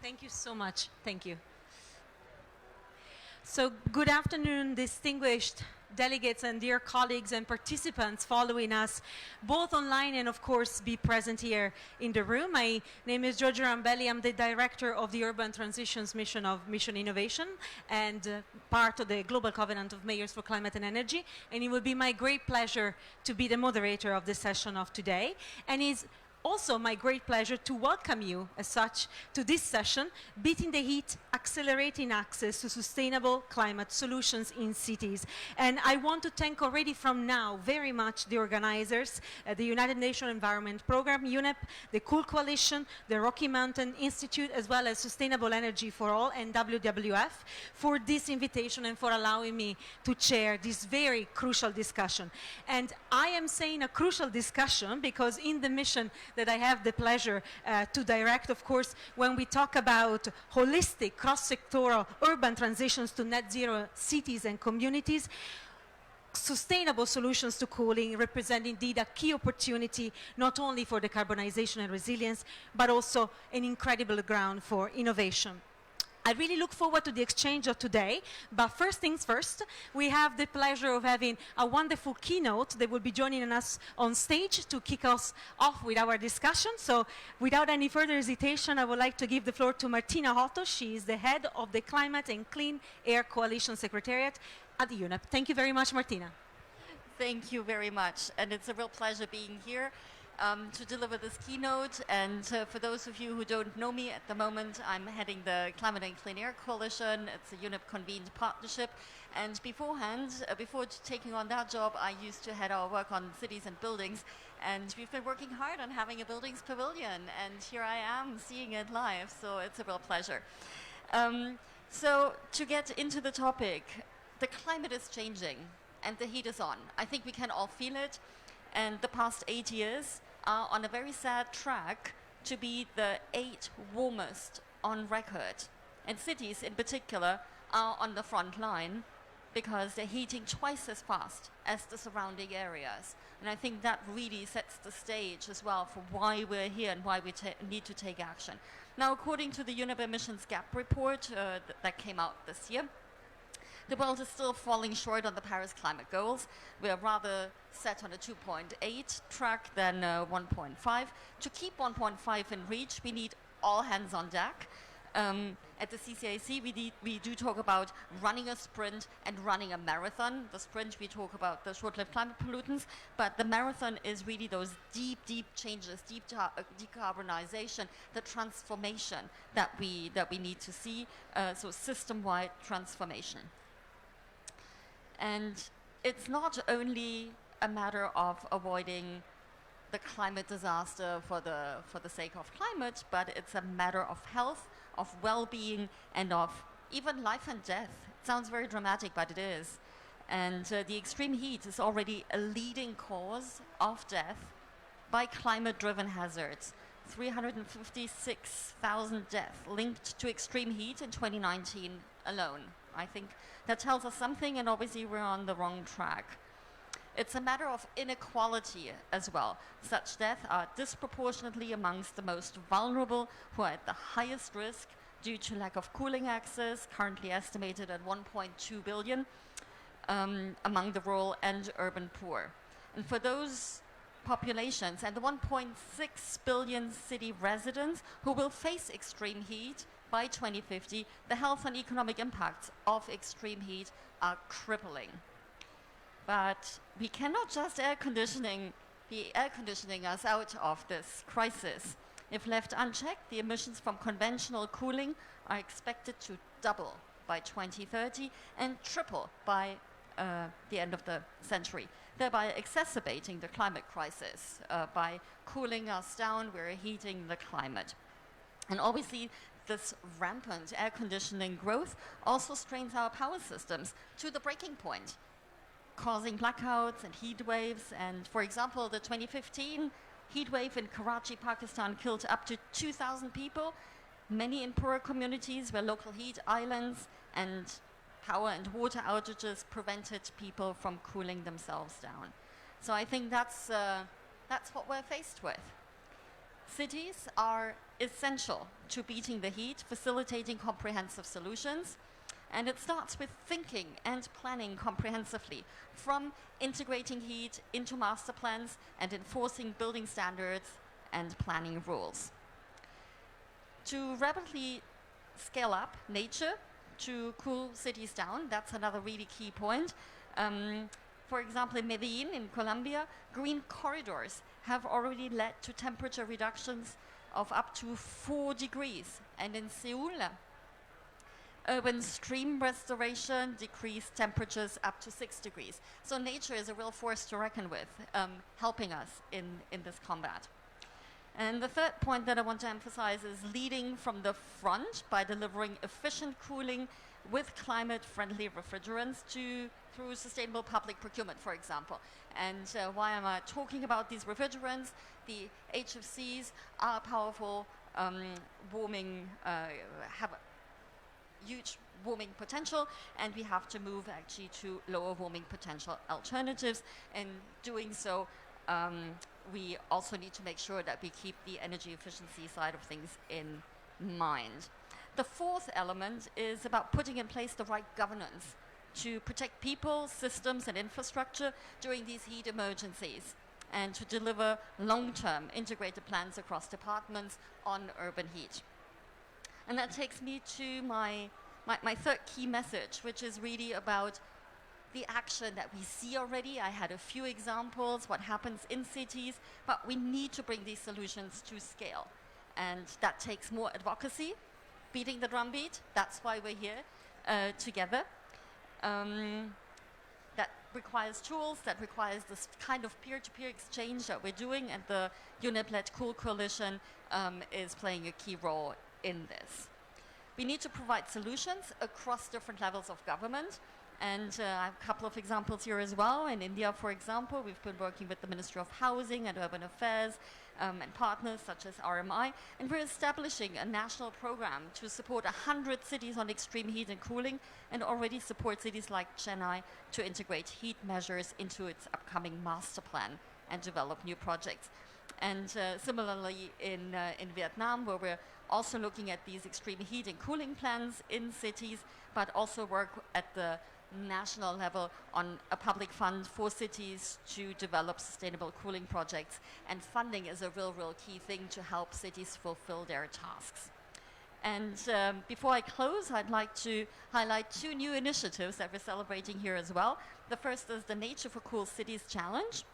Thank you so much. Thank you. So good afternoon, distinguished delegates and dear colleagues and participants following us both online and of course be present here in the room. My name is Giorgio Rambelli. I'm the director of the Urban Transitions Mission of Mission Innovation and part of the Global Covenant of Mayors for Climate and Energy. And it will be my great pleasure to be the moderator of the session of today. And it's also my great pleasure to welcome you as such to this session, Beating the Heat, Accelerating Access to Sustainable Climate Solutions in Cities. And I want to thank already from now very much the organizers, the United Nations Environment Programme, UNEP, the Cool Coalition, the Rocky Mountain Institute, as well as Sustainable Energy for All and WWF for this invitation and for allowing me to chair this very crucial discussion. And I am saying a crucial discussion because in the mission that I have the pleasure to direct, of course, when we talk about holistic, cross-sectoral urban transitions to net zero cities and communities, sustainable solutions to cooling represent indeed a key opportunity, not only for decarbonization and resilience, but also an incredible ground for innovation. I really look forward to the exchange of today, but first things first, we have the pleasure of having a wonderful keynote that will be joining us on stage to kick us off with our discussion. So without any further hesitation, I would like to give the floor to Martina Hotto. She is the head of the Climate and Clean Air Coalition Secretariat at the UNEP. Thank you very much, Martina. Thank you very much, and it's a real pleasure being here. To deliver this keynote, and for those of you who don't know me at the moment, I'm heading the Climate and Clean Air Coalition. It's a UNEP-convened partnership, and beforehand, before taking on that job, I used to head our work on cities and buildings, and we've been working hard on having a buildings pavilion, and here I am seeing it live, so it's a real pleasure. So to get into the topic, the climate is changing, and the heat is on. I think we can all feel it. And the past 8 years are on a very sad track to be the 8 warmest on record. And cities in particular are on the front line because they're heating twice as fast as the surrounding areas. And I think that really sets the stage as well for why we're here and why we need to take action. Now, according to the UNEP Emissions Gap Report that came out this year, the world is still falling short on the Paris climate goals. We are rather set on a 2.8 track than 1.5. To keep 1.5 in reach, we need all hands on deck. At the CCAC, we do talk about running a sprint and running a marathon. The sprint, we talk about the short-lived climate pollutants, but the marathon is really those deep changes, deep decarbonization, the transformation that we need to see, so system-wide transformation. And it's not only a matter of avoiding the climate disaster for the sake of climate, but it's a matter of health, of well-being, and of even life and death. It sounds very dramatic, but it is. And the extreme heat is already a leading cause of death by climate-driven hazards. 356,000 deaths linked to extreme heat in 2019 alone. I think that tells us something, and obviously we're on the wrong track. It's a matter of inequality as well. Such deaths are disproportionately amongst the most vulnerable, who are at the highest risk due to lack of cooling access, currently estimated at 1.2 billion, among the rural and urban poor. And for those populations and the 1.6 billion city residents who will face extreme heat by 2050, the health and economic impacts of extreme heat are crippling. But we cannot just be air conditioning us out of this crisis. If left unchecked, the emissions from conventional cooling are expected to double by 2030 and triple by the end of the century, thereby exacerbating the climate crisis. By cooling us down, we're heating the climate. And obviously, this rampant air conditioning growth also strains our power systems to the breaking point, causing blackouts and heat waves. And for example, the 2015 heat wave in Karachi, Pakistan killed up to 2,000 people, many in poorer communities where local heat islands and power and water outages prevented people from cooling themselves down. So I think that's what we're faced with. Cities are essential to beating the heat, facilitating comprehensive solutions. And it starts with thinking and planning comprehensively, from integrating heat into master plans and enforcing building standards and planning rules. To rapidly scale up nature to cool cities down, that's another really key point. For example, in Medellin, in Colombia, green corridors have already led to temperature reductions of up to 4 degrees. And in Seoul, urban stream restoration decreased temperatures up to 6 degrees. So nature is a real force to reckon with, helping us in this combat. And the third point that I want to emphasize is leading from the front by delivering efficient cooling with climate-friendly refrigerants through sustainable public procurement, for example. And why am I talking about these refrigerants? The HFCs are powerful warming, have a huge warming potential, and we have to move actually to lower warming potential alternatives. In doing so, we also need to make sure that we keep the energy efficiency side of things in mind. The fourth element is about putting in place the right governance to protect people, systems, and infrastructure during these heat emergencies, and to deliver long-term integrated plans across departments on urban heat. And that takes me to my third key message, which is really about the action that we see already. I had a few examples, what happens in cities, but we need to bring these solutions to scale. And that takes more advocacy, beating the drumbeat. That's why we're here together. That requires tools, that requires this kind of peer-to-peer exchange that we're doing, and the UNEP-led Cool Coalition is playing a key role in this. We need to provide solutions across different levels of government. And I have a couple of examples here as well. In India, for example, we've been working with the Ministry of Housing and Urban Affairs and partners such as RMI. And we're establishing a national program to support 100 cities on extreme heat and cooling, and already support cities like Chennai to integrate heat measures into its upcoming master plan and develop new projects. And similarly in Vietnam, where we're also looking at these extreme heat and cooling plans in cities, but also work at the national level on a public fund for cities to develop sustainable cooling projects. And funding is a real key thing to help cities fulfill their tasks. And before I close, I'd like to highlight 2 new initiatives that we're celebrating here as well. The first is the Nature for Cool Cities Challenge,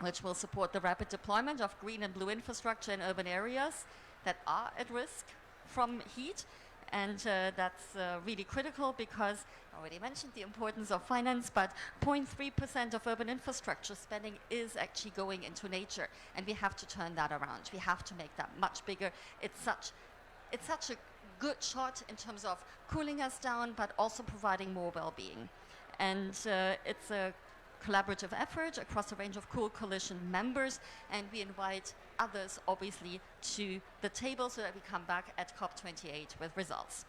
which will support the rapid deployment of green and blue infrastructure in urban areas that are at risk from heat. And that's really critical because I already mentioned the importance of finance, but 0.3% of urban infrastructure spending is actually going into nature, and we have to turn that around. We have to make that much bigger. It's such a good shot in terms of cooling us down, but also providing more well-being. And it's a collaborative effort across a range of Cool Coalition members, and we invite others, obviously, to the table so that we come back at COP28 with results.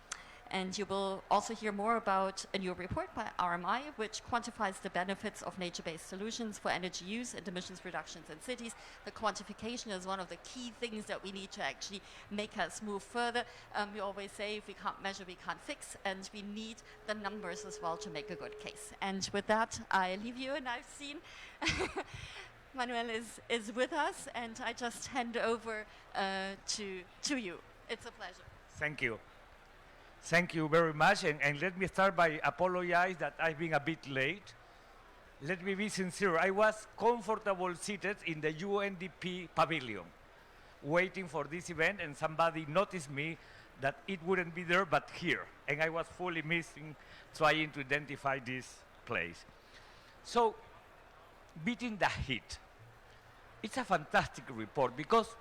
And you will also hear more about a new report by RMI, which quantifies the benefits of nature-based solutions for energy use and emissions reductions in cities. The quantification is one of the key things that we need to actually make us move further. We always say if we can't measure, we can't fix, and we need the numbers as well to make a good case. And with that, I leave you, and I've seen Manuel is with us, and I just hand over to you. It's a pleasure. Thank you. Thank you very much, and let me start by apologize that I've been a bit late. Let me be sincere, I was comfortable seated in the UNDP pavilion, waiting for this event, and somebody noticed me that it wouldn't be there, but here, and I was fully missing, trying to identify this place. So, beating the heat. It's a fantastic report because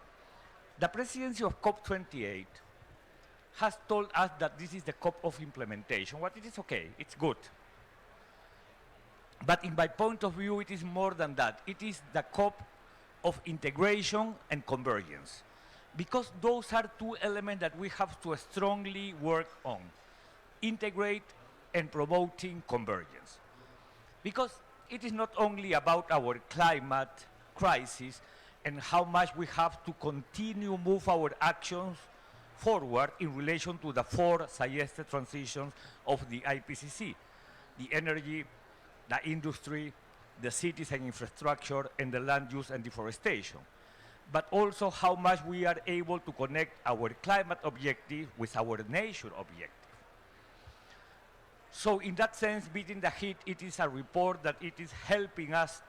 the presidency of COP28 has told us that this is the COP of implementation. What it is okay, it's good. But in my point of view, it is more than that. It is the COP of integration and convergence. Because those are 2 elements that we have to strongly work on. Integrate and promoting convergence. Because it is not only about our climate crisis and how much we have to continue move our actions forward in relation to the four suggested transitions of the IPCC: the energy, the industry, the cities and infrastructure, and the land use and deforestation. But also how much we are able to connect our climate objective with our nature objective. So in that sense, Beating the Heat, it is a report that it is helping us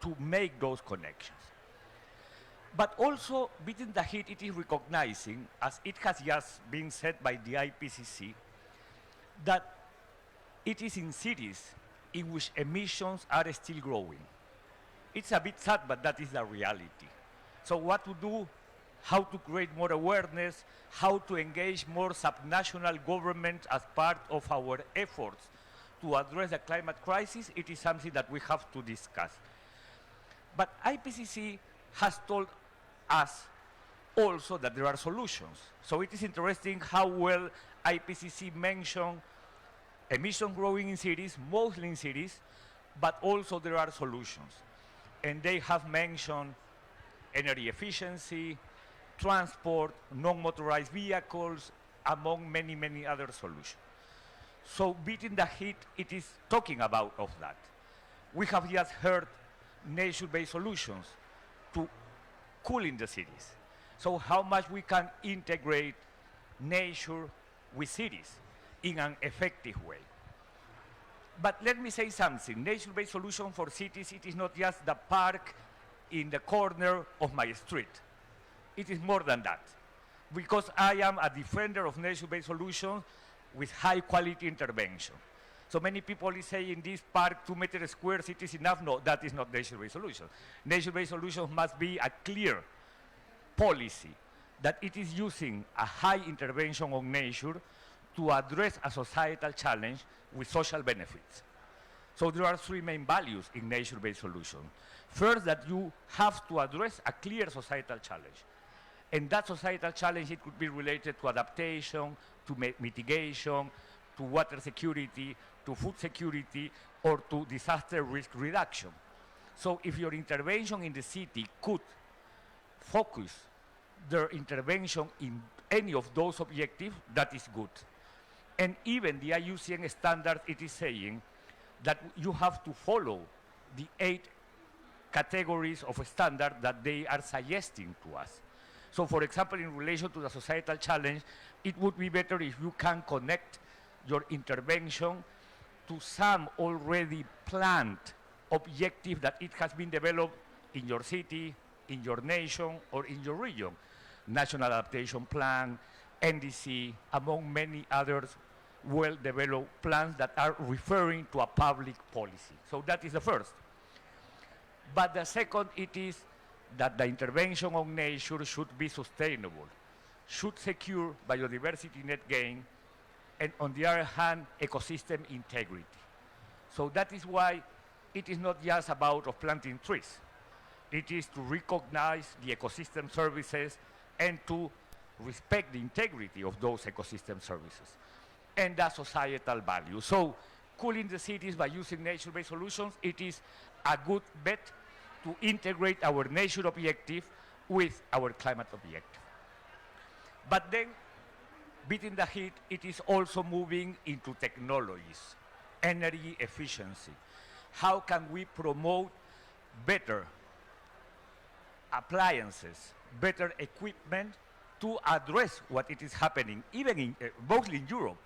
to make those connections. But also, Beating the Heat, it is recognizing, as it has just been said by the IPCC, that it is in cities in which emissions are still growing. It's a bit sad, but that is the reality. So what to do, how to create more awareness, how to engage more subnational governments as part of our efforts to address the climate crisis, it is something that we have to discuss. But IPCC has told us also that there are solutions. So it is interesting how well IPCC mentioned emissions growing in cities, mostly in cities, but also there are solutions. And they have mentioned energy efficiency, transport, non-motorized vehicles, among many, many other solutions. So Beating the Heat, it is talking about of that. We have just heard nature-based solutions to cooling the cities. So how much we can integrate nature with cities in an effective way. But let me say something. Nature-based solution for cities, it is not just the park in the corner of my street. It is more than that. Because I am a defender of nature-based solutions with high-quality intervention. So many people say in this park, 2 meters square, it is enough. No, that is not nature-based solution. Nature-based solutions must be a clear policy that it is using a high intervention on nature to address a societal challenge with social benefits. So there are three main values in nature-based solutions. First, that you have to address a clear societal challenge. And that societal challenge, it could be related to adaptation, to mitigation, to water security, to food security, or to disaster risk reduction. So if your intervention in the city could focus their intervention in any of those objectives, that is good. And even the IUCN standard, it is saying that you have to follow the 8 categories of standard that they are suggesting to us. So for example, in relation to the societal challenge, it would be better if you can connect your intervention to some already planned objective that it has been developed in your city, in your nation, or in your region. National Adaptation Plan, NDC, among many others well-developed plans that are referring to a public policy. So that is the first. But the second, it is that the intervention on nature should be sustainable, should secure biodiversity net gain, and on the other hand, ecosystem integrity. So that is why it is not just about of planting trees. It is to recognize the ecosystem services and to respect the integrity of those ecosystem services and the societal value. So cooling the cities by using nature-based solutions, it is a good bet to integrate our nature objective with our climate objective. But then, Beating the Heat, it is also moving into technologies, energy efficiency. How can we promote better appliances, better equipment to address what it is happening, even in, mostly in Europe.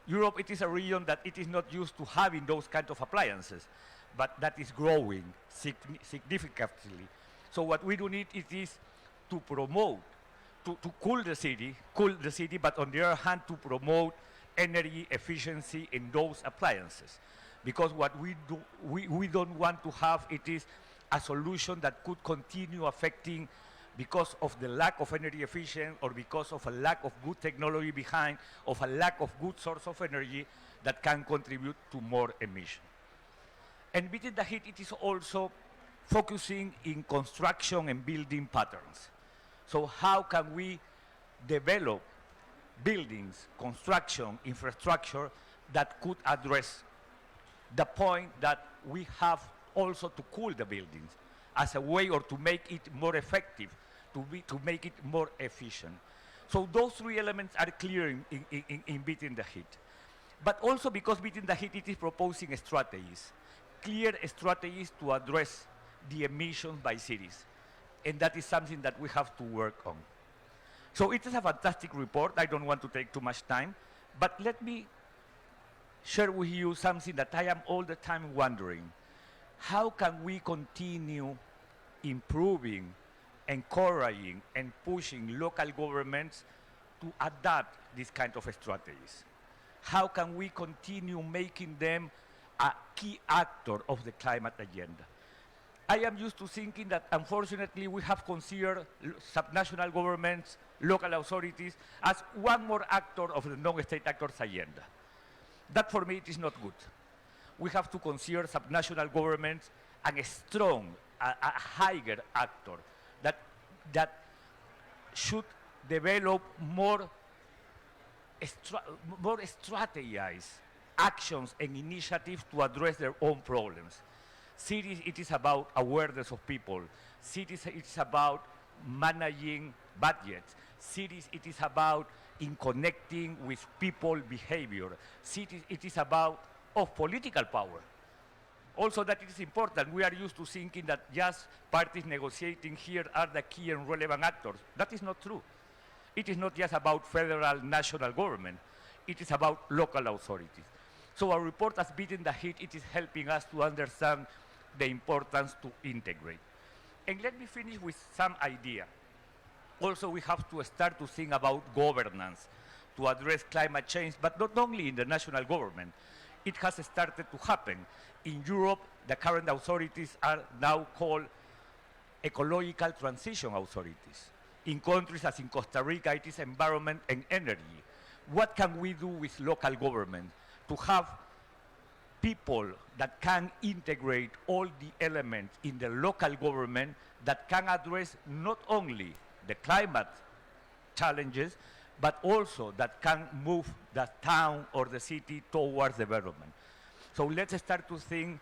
Europe, it is a region that it is not used to having those kind of appliances, but that is growing significantly. So what we do need it is to promote, to cool the city, but on the other hand, to promote energy efficiency in those appliances. Because what we do, we don't want to have it is a solution that could continue affecting because of the lack of energy efficient or because of a lack of good technology behind, of a lack of good source of energy that can contribute to more emission. And Beating the Heat, it is also focusing in construction and building patterns. So how can we develop buildings, construction, infrastructure that could address the point that we have also to cool the buildings. as a way or to make it more effective, to make it more efficient. So those three elements are clear in beating the heat. But also because beating the heat, it is proposing strategies, clear strategies to address the emissions by cities. And that is something that we have to work on. So it is a fantastic report. I don't want to take too much time, but let me share with you something that I am all the time wondering. How can we continue improving, encouraging, and pushing local governments to adapt these kind of strategies? How can we continue making them a key actor of the climate agenda? I am used to thinking that, unfortunately, we have considered subnational governments, local authorities, as one more actor of the non-state actors' agenda. That, for me, it is not good. We have to consider subnational governments a strong, a higher actor that should develop more strategized actions and initiatives to address their own problems. Cities, it is about awareness of people. Cities, it is about managing budgets. Cities, it is about in connecting with people behavior. Cities, it is about political power. Also, that it is important. We are used to thinking that just parties negotiating here are the key and relevant actors. That is not true. It is not just about federal, national government. It is about local authorities. So our report, as Beating the Heat, it is helping us to understand the importance to integrate. And let me finish with some idea. Also, we have to start to think about governance to address climate change, but not only in the national government. It has started to happen. In Europe, the current authorities are now called ecological transition authorities. In countries as in Costa Rica, it is environment and energy. What can we do with local government to have people that can integrate all the elements in the local government that can address not only the climate challenges, but also that can move the town or the city towards development. So let's start to think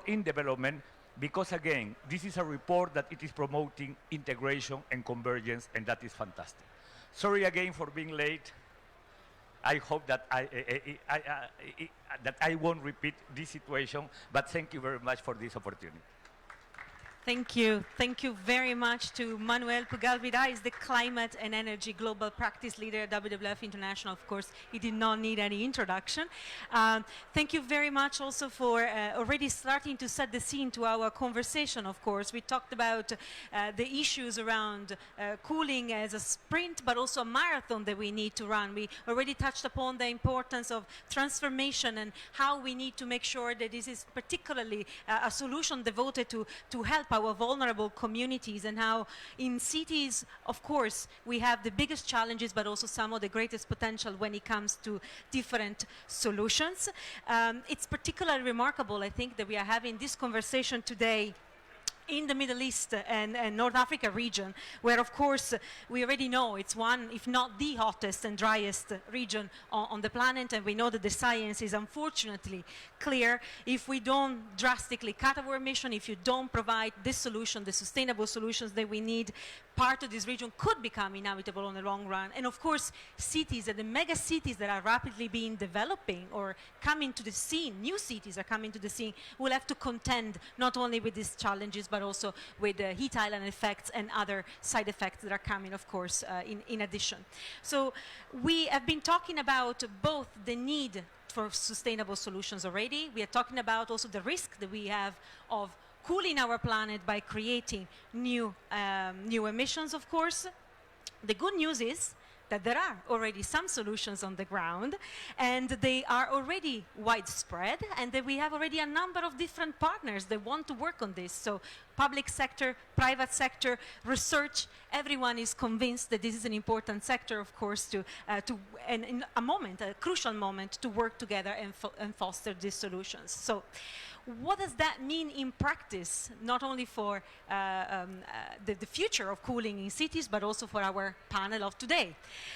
in development, because again, this is a report that it is promoting integration and convergence, and that is fantastic. Sorry again for being late. I hope that I won't repeat this situation, but thank you very much for this opportunity. Thank you. Thank you very much to Manuel Pugalvida. He's the Climate and Energy Global Practice Leader at WWF International. Of course, he did not need any introduction. Thank you very much also for already starting to set the scene to our conversation, of course. We talked about the issues around cooling as a sprint, but also a marathon that we need to run. We already touched upon the importance of transformation and how we need to make sure that this is particularly a solution devoted to help our vulnerable communities, and how in cities, of course, we have the biggest challenges, but also some of the greatest potential when it comes to different solutions. It's particularly remarkable, I think, that we are having this conversation today in the Middle East and North Africa region, where of course we already know it's one, if not the hottest and driest region on the planet, and we know that the science is unfortunately clear. If we don't drastically cut our emission, if you don't provide this solution, the sustainable solutions that we need, part of this region could become inhabitable in the long run. And of course, cities and the mega cities that are rapidly being developing or coming to the scene, new cities are coming to the scene, will have to contend not only with these challenges, but also with the heat island effects and other side effects that are coming, of course, in addition. So we have been talking about both the need for sustainable solutions already. We are talking about also the risk that we have of cooling our planet by creating new emissions, of course. The good news is that there are already some solutions on the ground, and they are already widespread, and that we have already a number of different partners that want to work on this. So public sector, private sector, research, everyone is convinced that this is an important sector, of course, and in a crucial moment to work together and foster these solutions. So what does that mean in practice, not only for the future of cooling in cities, but also for our panel of today?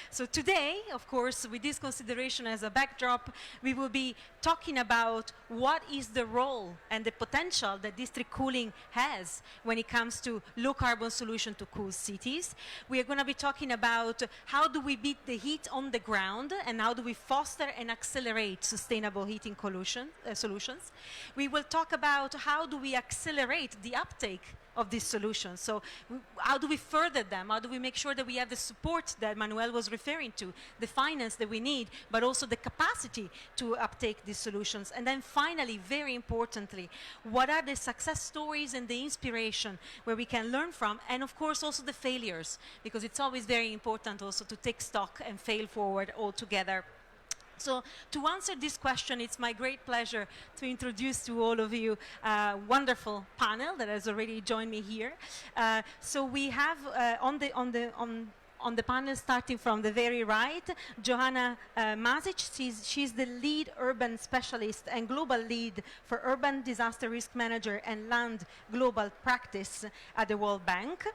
So today, of course, with this consideration as a backdrop, we will be talking about what is the role and the potential that district cooling has has when it comes to low carbon solution to cool cities. We are going to be talking about how do we beat the heat on the ground and how do we foster and accelerate sustainable heating solutions. We will talk about how do we accelerate the uptake of these solutions. So how do we further them? How do we make sure that we have the support that Manuel was referring to, the finance that we need, but also the capacity to uptake these solutions? And then finally, very importantly, what are the success stories and the inspiration where we can learn from, and of course also the failures, because it's always very important also to take stock and fail forward all together. So to answer this question, it's my great pleasure to introduce to all of you a wonderful panel that has already joined me here. So we have on the panel, starting from the very right, Johanna Masic. She's the lead urban specialist and global lead for urban disaster risk manager and land global practice at the World Bank.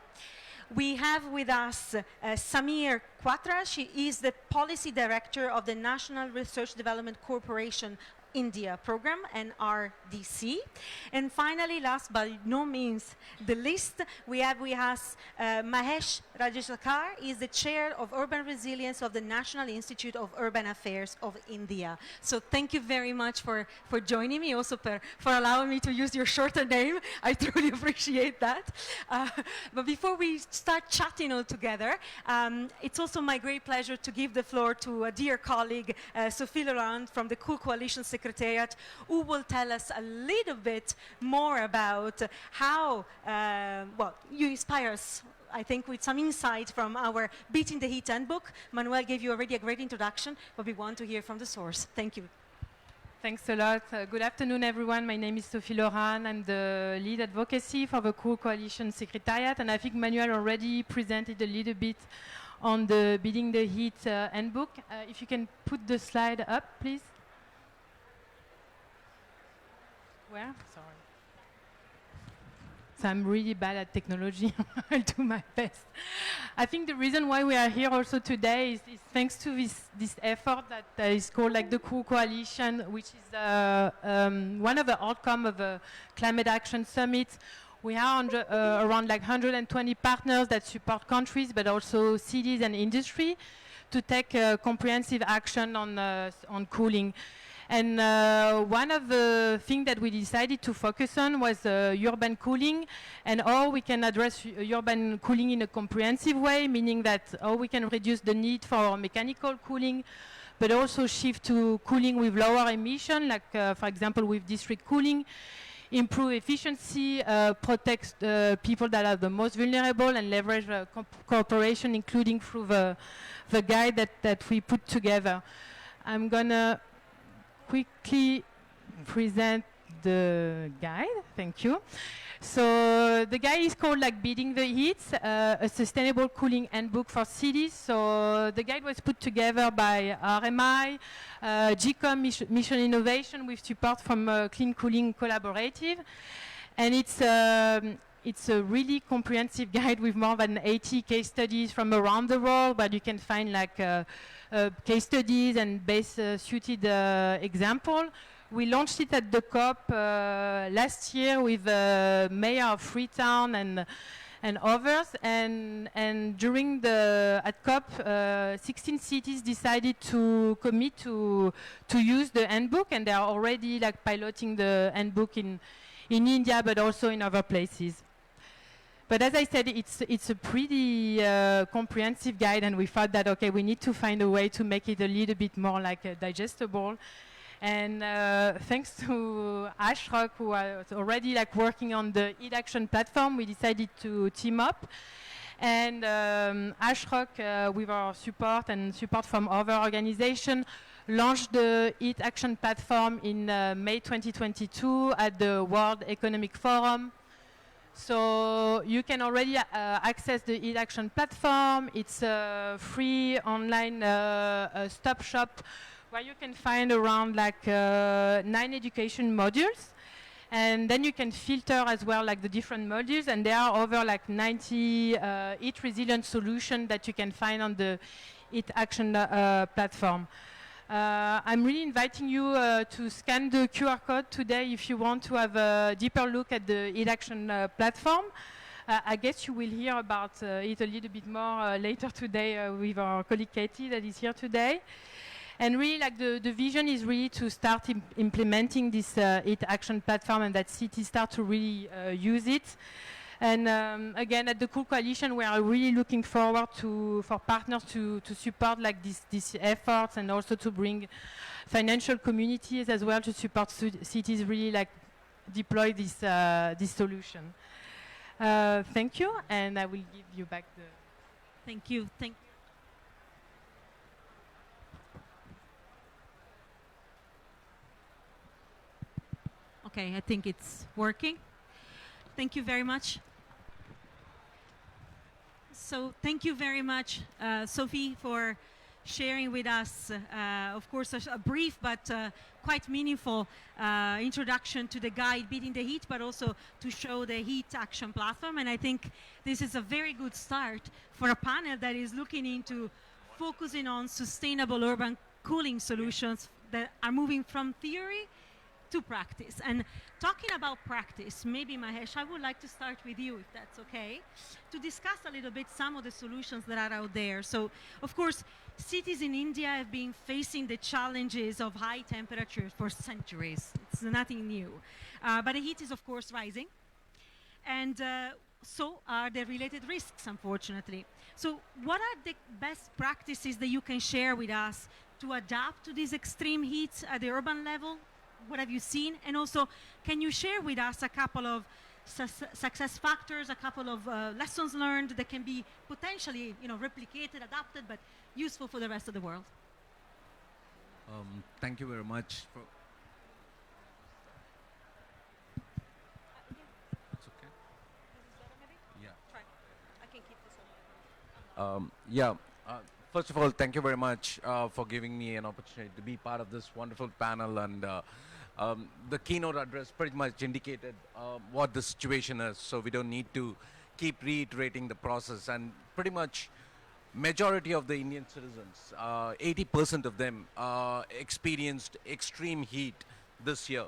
We have with us Samir Quatra. She is the policy director of the National Research Development Corporation India program, NRDC. And finally, last but no means the least, we have with us Mahesh Rajeshakar. He is the chair of urban resilience of the National Institute of Urban Affairs of India. So thank you very much for joining me, also for allowing me to use your shorter name. I truly appreciate that. But before we start chatting all together, it's also my great pleasure to give the floor to a dear colleague, Sophie Laurent from the Cool Coalition Secretariat, who will tell us a little bit more about how, you inspire us, I think, with some insight from our Beating the Heat handbook. Manuel gave you already a great introduction, but we want to hear from the source. Thank you. Thanks a lot. Good afternoon, everyone. My name is Sophie Laurent. I'm the lead advocacy for the Cool Coalition Secretariat, and I think Manuel already presented a little bit on the Beating the Heat handbook. If you can put the slide up, please. Where? Sorry. So I'm really bad at technology. I'll do my best. I think the reason why we are here also today is thanks to this effort that is called like the Cool Coalition, which is one of the outcomes of the Climate Action Summit. We are around like 120 partners that support countries, but also cities and industry to take comprehensive action on cooling. And one of the things that we decided to focus on was urban cooling and how we can address urban cooling in a comprehensive way, meaning that how we can reduce the need for mechanical cooling, but also shift to cooling with lower emission, like for example with district cooling, improve efficiency, protect people that are the most vulnerable, and leverage cooperation, including through the guide that we put together. I'm gonna quickly present the guide. Thank you. So the guide is called like Beating the Heat, a sustainable cooling handbook for cities. So the guide was put together by RMI, GCOM Mission Innovation with support from Clean Cooling Collaborative. And it's a really comprehensive guide with more than 80 case studies from around the world, but you can find like case studies and base-suited example. We launched it at the COP last year with the mayor of Freetown and others. And during at COP, 16 cities decided to commit to use the handbook, and they are already like piloting the handbook in India, but also in other places. But as I said, it's a pretty comprehensive guide, and we thought that, okay, we need to find a way to make it a little bit more like digestible. And thanks to Ashrock, who was already like working on the Heat Action platform, we decided to team up. And Ashrock, with our support and support from other organizations, launched the Heat Action platform in May 2022 at the World Economic Forum. So you can already access the Heat Action platform. It's a free online stop shop where you can find around like 9 education modules. And then you can filter as well like the different modules, and there are over like 90 heat resilient solutions that you can find on the Heat Action platform. I'm really inviting you to scan the QR code today if you want to have a deeper look at the Heat Action platform. I guess you will hear about it a little bit more later today with our colleague Katie that is here today. And really, like the vision is really to start implementing this Heat Action platform and that cities start to really use it. And again, at the Cool Coalition, we are really looking forward for partners to support like these efforts and also to bring financial communities as well to support cities really like deploy this solution. Thank you, and I will give you back the... Thank you. Okay, I think it's working. Thank you very much. So thank you very much, Sophie, for sharing with us, of course, a brief but quite meaningful introduction to the guide Beating the Heat, but also to show the Heat Action platform. And I think this is a very good start for a panel that is looking into focusing on sustainable urban cooling solutions that are moving from theory to practice. And talking about practice, maybe Mahesh, I would like to start with you, if that's okay, to discuss a little bit some of the solutions that are out there. So, of course, cities in India have been facing the challenges of high temperatures for centuries. It's nothing new. But the heat is, of course, rising. And so are the related risks, unfortunately. So what are the best practices that you can share with us to adapt to this extreme heat at the urban level? What have you seen? And also, can you share with us a couple of success factors, a couple of lessons learned that can be potentially, replicated, adapted, but useful for the rest of the world? Thank you very much. It's okay. Yeah. Try. I can keep this on. Yeah. First of all, thank you very much for giving me an opportunity to be part of this wonderful panel. And the keynote address pretty much indicated what the situation is, so we don't need to keep reiterating the process. And pretty much majority of the Indian citizens, 80% of them experienced extreme heat this year.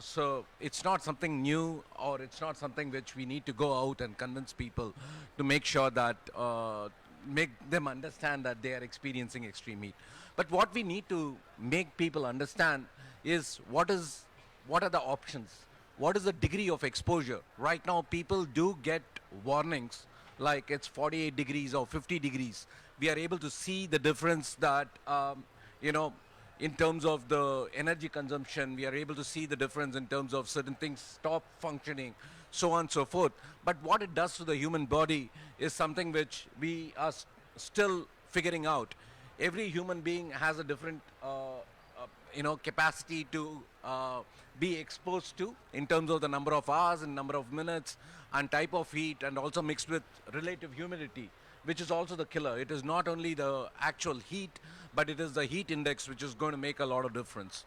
So it's not something new, or it's not something which we need to go out and convince people to make sure that make them understand that they are experiencing extreme heat. But what we need to make people understand is what are the options? What is the degree of exposure? Right now, people do get warnings like it's 48 degrees or 50 degrees. We are able to see the difference that, in terms of the energy consumption, we are able to see the difference in terms of certain things stop functioning, so on and so forth. But what it does to the human body is something which we are still figuring out. Every human being has a different, capacity to be exposed to in terms of the number of hours and number of minutes and type of heat, and also mixed with relative humidity, which is also the killer. It is not only the actual heat, but it is the heat index which is going to make a lot of difference.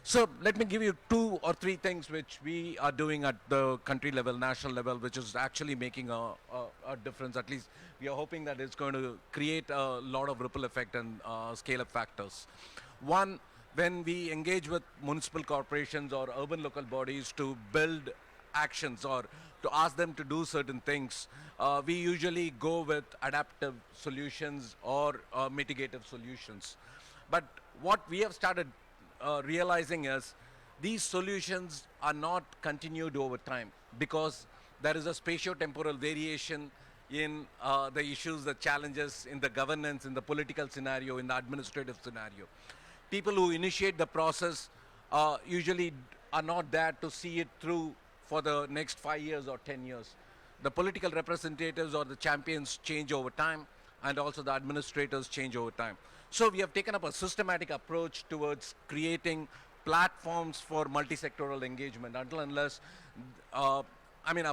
So let me give you 2 or 3 things which we are doing at the country level, national level, which is actually making a difference. At least we are hoping that it's going to create a lot of ripple effect and scale-up factors. One, when we engage with municipal corporations or urban local bodies to build actions or to ask them to do certain things, we usually go with adaptive solutions or mitigative solutions. But what we have started realizing is these solutions are not continued over time, because there is a spatio-temporal variation in the issues, the challenges in the governance, in the political scenario, in the administrative scenario. People who initiate the process usually are not there to see it through for the next 5 years or 10 years. The political representatives or the champions change over time, and also the administrators change over time. So we have taken up a systematic approach towards creating platforms for multi-sectoral engagement until unless, of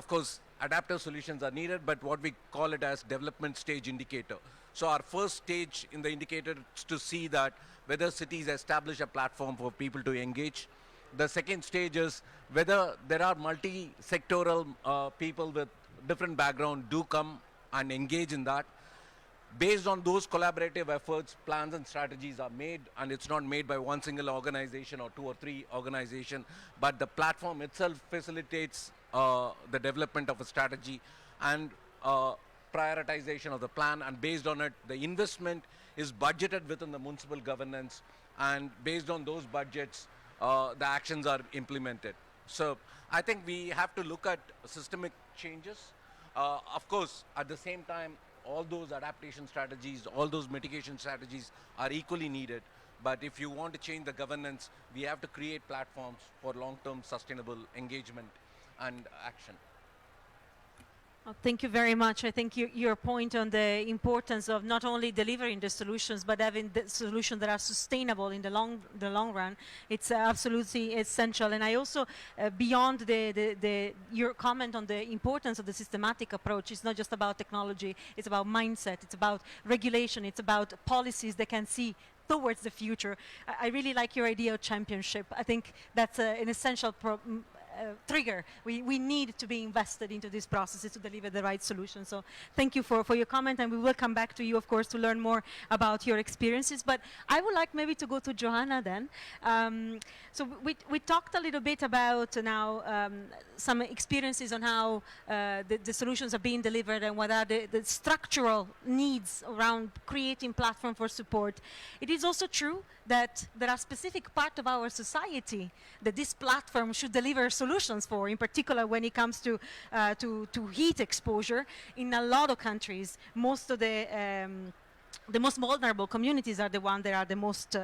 course, adaptive solutions are needed, but what we call it as development stage indicator. So our first stage in the indicator is to see that whether cities establish a platform for people to engage. The second stage is whether there are multi-sectoral people with different background do come and engage in that. Based on those collaborative efforts, plans and strategies are made, and it's not made by one single organization or 2 or 3 organizations, but the platform itself facilitates the development of a strategy and prioritization of the plan, and based on it, the investment is budgeted within the municipal governance, and based on those budgets, the actions are implemented. So I think we have to look at systemic changes. Of course, at the same time, all those adaptation strategies, all those mitigation strategies are equally needed. But if you want to change the governance, we have to create platforms for long-term sustainable engagement and action. Oh, thank you very much. I think your point on the importance of not only delivering the solutions, but having the solutions that are sustainable in the long run, it's absolutely essential. And I also, beyond your comment on the importance of the systematic approach, it's not just about technology, it's about mindset, it's about regulation, it's about policies that can see towards the future. I really like your idea of championship. I think that's an essential trigger. We need to be invested into these processes to deliver the right solution. So thank you for your comment, and we will come back to you, of course, to learn more about your experiences. But I would like maybe to go to Johanna then. So we talked a little bit about now some experiences on how the solutions are being delivered and what are the structural needs around creating platform for support. It is also true that there are specific parts of our society that this platform should deliver solutions for, in particular when it comes to heat exposure. In a lot of countries, most of the most vulnerable communities are the ones that are the most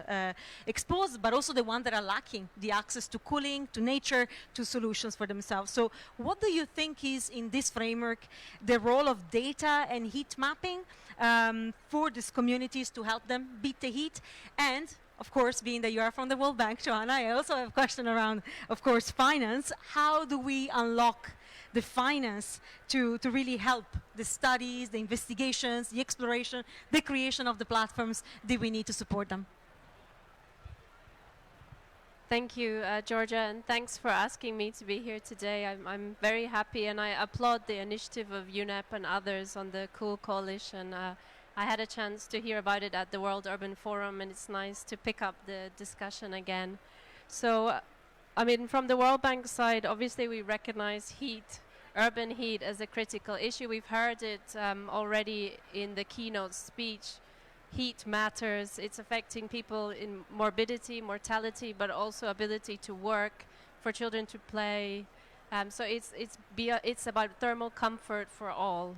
exposed, but also the ones that are lacking the access to cooling, to nature, to solutions for themselves. So what do you think is, in this framework, the role of data and heat mapping for these communities to help them beat the heat? And of course, being that you are from the World Bank, Johanna, I also have a question around, of course, finance. How do we unlock the finance to really help the studies, the investigations, the exploration, the creation of the platforms that we need to support them? Thank you, Georgia, and thanks for asking me to be here today. I'm very happy, and I applaud the initiative of UNEP and others on the Cool Coalition. I had a chance to hear about it at the World Urban Forum, and it's nice to pick up the discussion again. So, I mean, from the World Bank side, obviously we recognize heat, urban heat, as a critical issue. We've heard it already in the keynote speech. Heat matters. It's affecting people in morbidity, mortality, but also ability to work, for children to play. So it's about thermal comfort for all.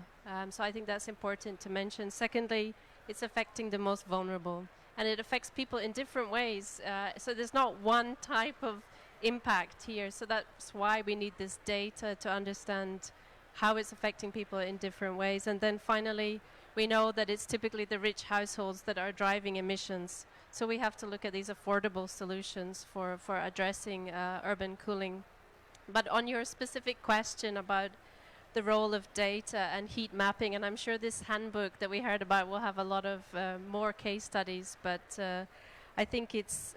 So I think that's important to mention. Secondly, it's affecting the most vulnerable, and it affects people in different ways. So there's not one type of impact here. So that's why we need this data to understand how it's affecting people in different ways. And then finally, we know that it's typically the rich households that are driving emissions. So we have to look at these affordable solutions for addressing urban cooling. But on your specific question about the role of data and heat mapping, and I'm sure this handbook that we heard about will have a lot of more case studies, but I think it's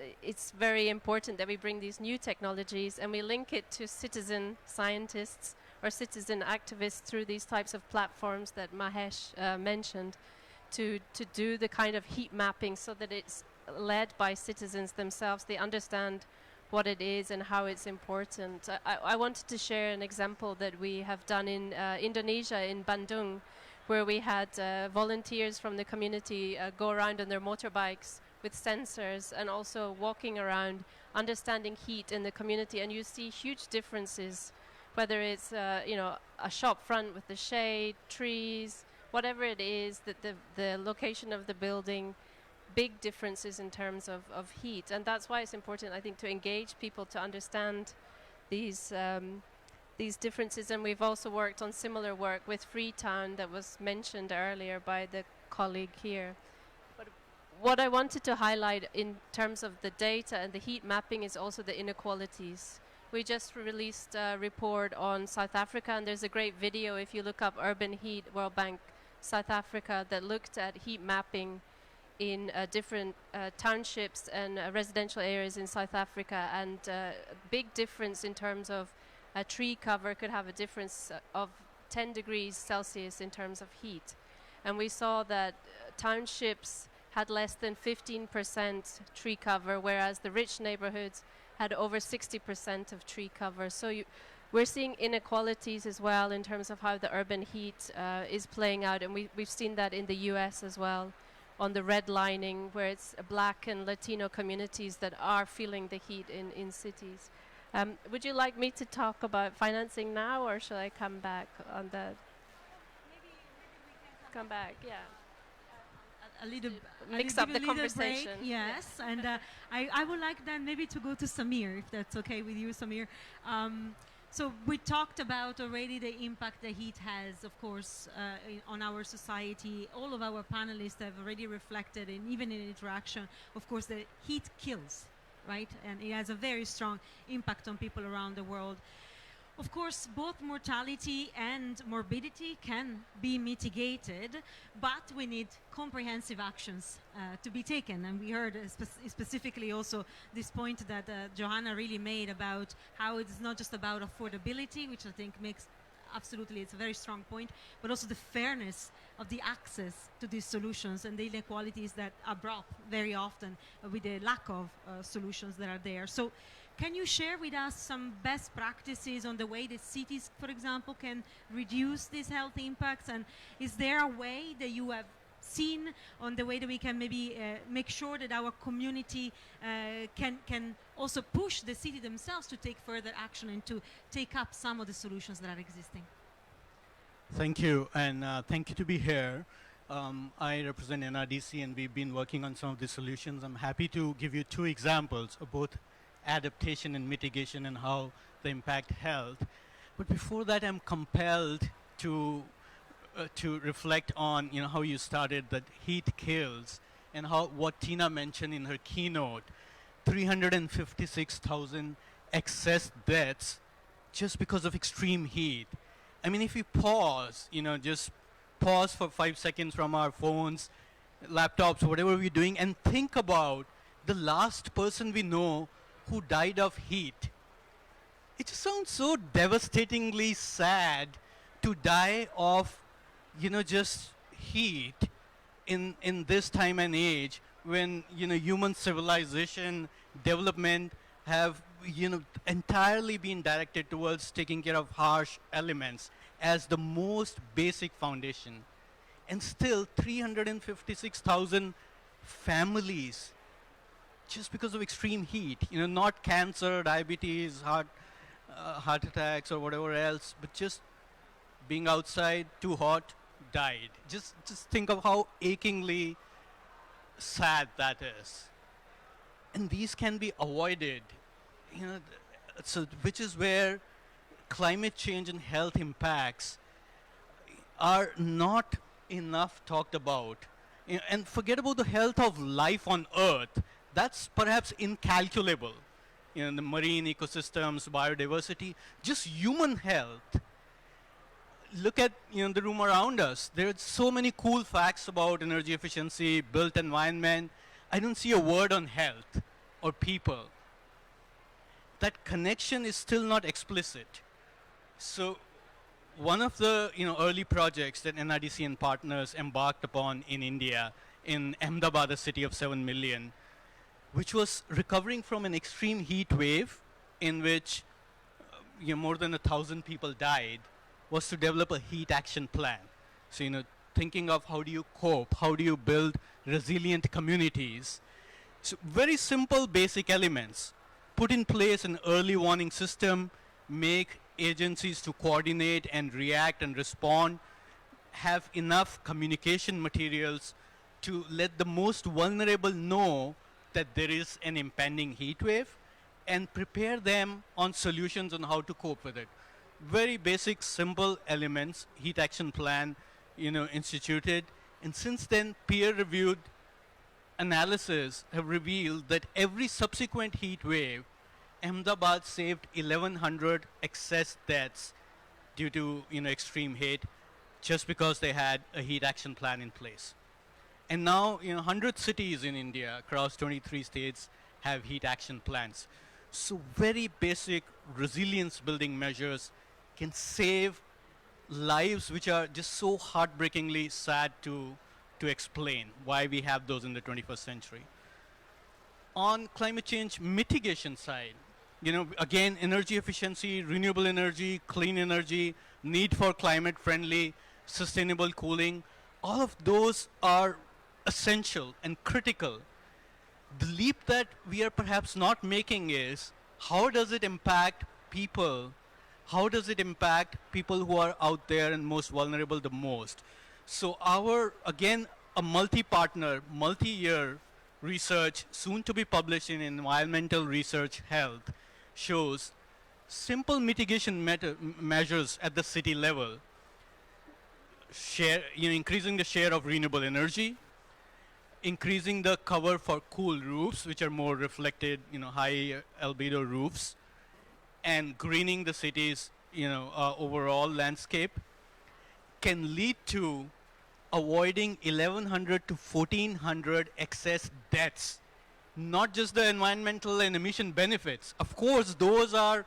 very important that we bring these new technologies and we link it to citizen scientists or citizen activists through these types of platforms that Mahesh mentioned to do the kind of heat mapping so that it's led by citizens themselves. They understand what it is and how it's important. I wanted to share an example that we have done in Indonesia, in Bandung, where we had volunteers from the community go around on their motorbikes with sensors and also walking around, understanding heat in the community. And you see huge differences, whether it's a shop front with the shade, trees, whatever it is, the location of the building, big differences in terms of heat. And that's why it's important, I think, to engage people to understand these differences. And we've also worked on similar work with Freetown that was mentioned earlier by the colleague here. But what I wanted to highlight in terms of the data and the heat mapping is also the inequalities. We just released a report on South Africa, and there's a great video if you look up Urban Heat, World Bank, South Africa, that looked at heat mapping in different townships and residential areas in South Africa, and big difference in terms of a tree cover could have a difference of 10 degrees Celsius in terms of heat. And we saw that townships had less than 15% tree cover, whereas the rich neighborhoods had over 60% of tree cover. So we're seeing inequalities as well in terms of how the urban heat is playing out, and we've seen that in the US as well, on the redlining, where it's Black and Latino communities that are feeling the heat in cities. Would you like me to talk about financing now, or shall I come back on that? Maybe we can Come back, yeah. a little Mix I'll up give the a little break, conversation. yes, and I would like then maybe to go to Samir, if that's okay with you, Samir. So we talked about already the impact the heat has, of course, on our society. All of our panelists have already reflected, and even in interaction, of course, the heat kills, right? And it has a very strong impact on people around the world. Of course, both mortality and morbidity can be mitigated, but we need comprehensive actions to be taken. And we heard specifically also this point that Johanna really made about how it's not just about affordability, which I think makes absolutely, it's a very strong point, but also the fairness of the access to these solutions and the inequalities that are brought very often with the lack of solutions that are there. So can you share with us some best practices on the way that cities, for example, can reduce these health impacts? And is there a way that you have seen on the way that we can maybe make sure that our community can also push the city themselves to take further action and to take up some of the solutions that are existing? Thank you, and thank you to be here. I represent NRDC, and we've been working on some of the solutions. I'm happy to give you two examples of both adaptation and mitigation and how they impact health. But before that, I'm compelled to reflect on how you started, that heat kills, and how what Tina mentioned in her keynote, 356,000 excess deaths just because of extreme heat. I mean, if we pause, just pause for 5 seconds from our phones, laptops, whatever we're doing, and think about the last person we know who died of heat. It just sounds so devastatingly sad to die of, just heat in this time and age when, human civilization, development have, entirely been directed towards taking care of harsh elements as the most basic foundation. And still 356,000 families just because of extreme heat, not cancer, diabetes, heart attacks or whatever else, but just being outside, too hot, died. Just think of how achingly sad that is. And these can be avoided, so which is where climate change and health impacts are not enough talked about. And forget about the health of life on Earth. That's perhaps incalculable. The marine ecosystems, biodiversity, just human health. Look at the room around us. There are so many cool facts about energy efficiency, built environment. I don't see a word on health or people. That connection is still not explicit. So one of the early projects that NRDC and partners embarked upon in India, in Ahmedabad, a city of 7 million, which was recovering from an extreme heat wave in which more than 1,000 people died, was to develop a heat action plan. So, thinking of how do you cope, how do you build resilient communities. So very simple basic elements. Put in place an early warning system, make agencies to coordinate and react and respond, have enough communication materials to let the most vulnerable know that there is an impending heat wave, and prepare them on solutions on how to cope with it. Very basic, simple elements, heat action plan, instituted. And since then, peer-reviewed analysis have revealed that every subsequent heat wave, Ahmedabad saved 1,100 excess deaths due to extreme heat, just because they had a heat action plan in place. And now, 100 cities in India across 23 states have heat action plans. So very basic resilience building measures can save lives which are just so heartbreakingly sad to to explain why we have those in the 21st century. On climate change mitigation side, again, energy efficiency, renewable energy, clean energy, need for climate friendly, sustainable cooling, all of those are essential and critical. The leap that we are perhaps not making is how does it impact people? How does it impact people who are out there and most vulnerable the most? So again, a multi-partner, multi-year research, soon to be published in Environmental Research Health, shows simple mitigation measures at the city level, increasing the share of renewable energy, increasing the cover for cool roofs, which are more reflected, high albedo roofs, and greening the city's, overall landscape, can lead to avoiding 1,100 to 1,400 excess deaths. Not just the environmental and emission benefits. Of course, those are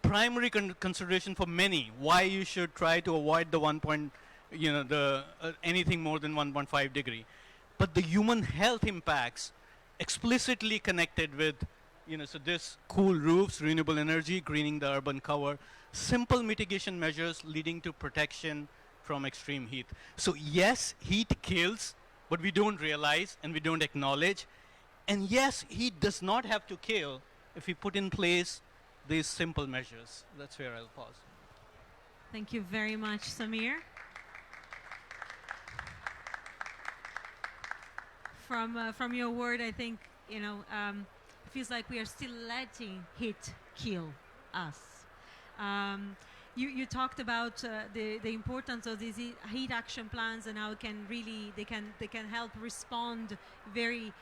primary consideration for many. Why you should try to avoid the anything more than 1.5 degree. But the human health impacts explicitly connected with, so this cool roofs, renewable energy, greening the urban cover, simple mitigation measures leading to protection from extreme heat. So yes, heat kills, but we don't realize and we don't acknowledge. And yes, heat does not have to kill if we put in place these simple measures. That's where I'll pause. Thank you very much, Samir. From your word, I think, it feels like we are still letting heat kill us. You talked about the importance of these heat action plans and how they can help respond very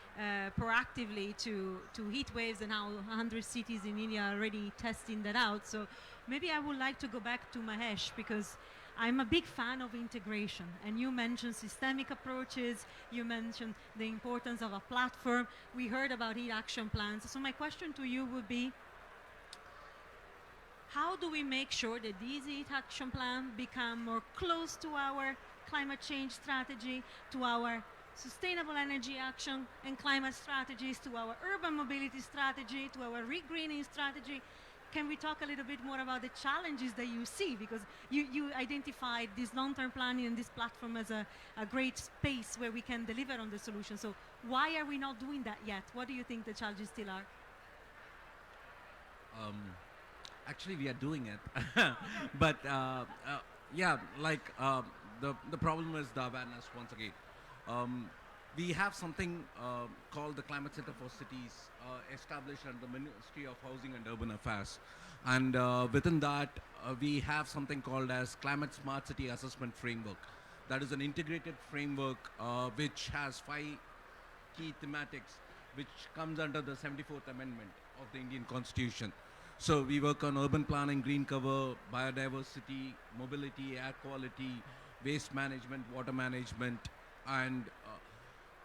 proactively to heat waves, and how 100 cities in India are already testing that out. So maybe I would like to go back to Mahesh, because I'm a big fan of integration, and you mentioned systemic approaches, you mentioned the importance of a platform, we heard about heat action plans. So my question to you would be, how do we make sure that these heat action plans become more close to our climate change strategy, to our sustainable energy action and climate strategies, to our urban mobility strategy, to our re-greening strategy? Can we talk a little bit more about the challenges that you see? Because you identified this long-term planning and this platform as a great space where we can deliver on the solution. So why are we not doing that yet? What do you think the challenges still are? Actually, we are doing it. But yeah, the problem is the awareness once again. We have something called the Climate Center for Cities established under the Ministry of Housing and Urban Affairs. And within that, we have something called as Climate Smart City Assessment Framework. That is an integrated framework which has 5 key thematics which comes under the 74th Amendment of the Indian Constitution. So we work on urban planning, green cover, biodiversity, mobility, air quality, waste management, water management, and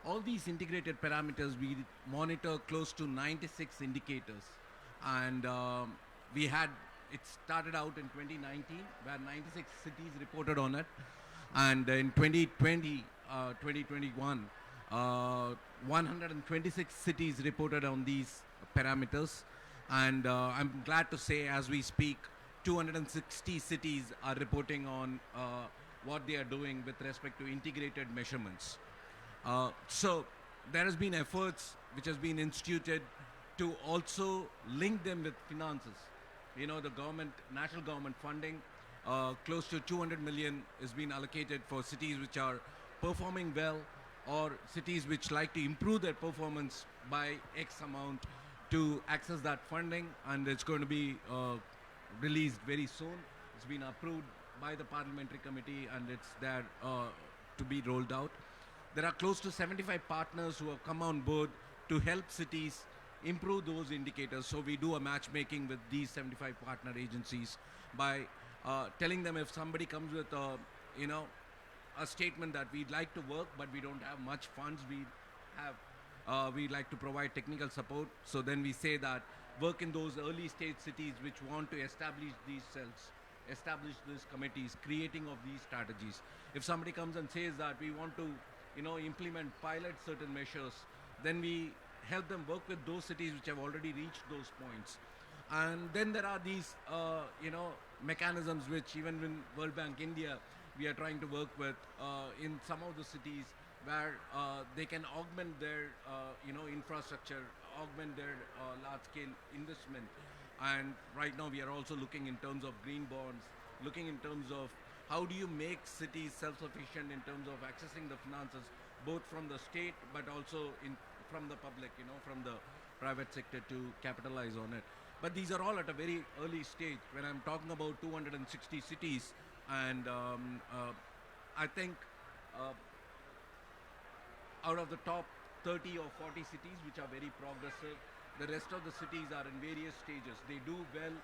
all these integrated parameters. We monitor close to 96 indicators. And it started out in 2019, where 96 cities reported on it. And in 2020, 2021, 126 cities reported on these parameters. And I'm glad to say, as we speak, 260 cities are reporting on what they are doing with respect to integrated measurements. So there has been efforts which has been instituted to also link them with finances. The government, national government funding, close to 200 million is being allocated for cities which are performing well, or cities which like to improve their performance by X amount, to access that funding, and it's going to be released very soon. It's been approved by the parliamentary committee, and it's there to be rolled out. There are close to 75 partners who have come on board to help cities improve those indicators. So we do a matchmaking with these 75 partner agencies by telling them, if somebody comes with a statement that we'd like to work but we don't have much funds, we'd like to provide technical support. So then we say that work in those early stage cities which want to establish these cells, establish these committees, creating of these strategies. If somebody comes and says that we want to implement, pilot certain measures. Then we help them work with those cities which have already reached those points. And then there are these, mechanisms which even in World Bank India, we are trying to work with in some of the cities where they can augment their, infrastructure, augment their large-scale investment. And right now we are also looking in terms of green bonds, looking in terms of how do you make cities self-sufficient in terms of accessing the finances, both from the state but also from the public, from the private sector to capitalize on it. But these are all at a very early stage. When I'm talking about 260 cities, and I think out of the top 30 or 40 cities which are very progressive, the rest of the cities are in various stages. They do well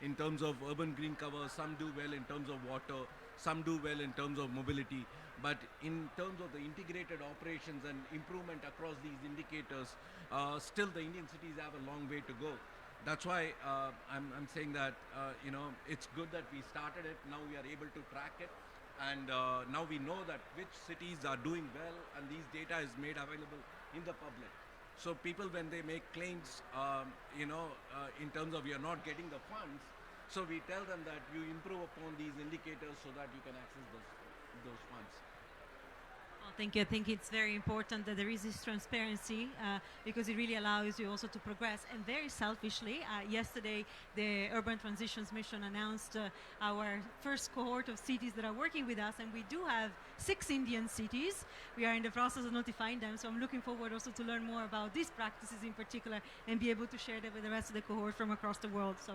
in terms of urban green cover, some do well in terms of water, some do well in terms of mobility. But in terms of the integrated operations and improvement across these indicators, still the Indian cities have a long way to go. That's why I'm saying that, it's good that we started it. Now we are able to track it. And now we know that which cities are doing well, and these data is made available in the public. So people, when they make claims, in terms of you're not getting the funds, so we tell them that you improve upon these indicators so that you can access those funds. Well, thank you. I think it's very important that there is this transparency because it really allows you also to progress. And very selfishly, yesterday the Urban Transitions Mission announced our first cohort of cities that are working with us, and we do have 6 Indian cities. We are in the process of notifying them, so I'm looking forward also to learn more about these practices in particular and be able to share them with the rest of the cohort from across the world. So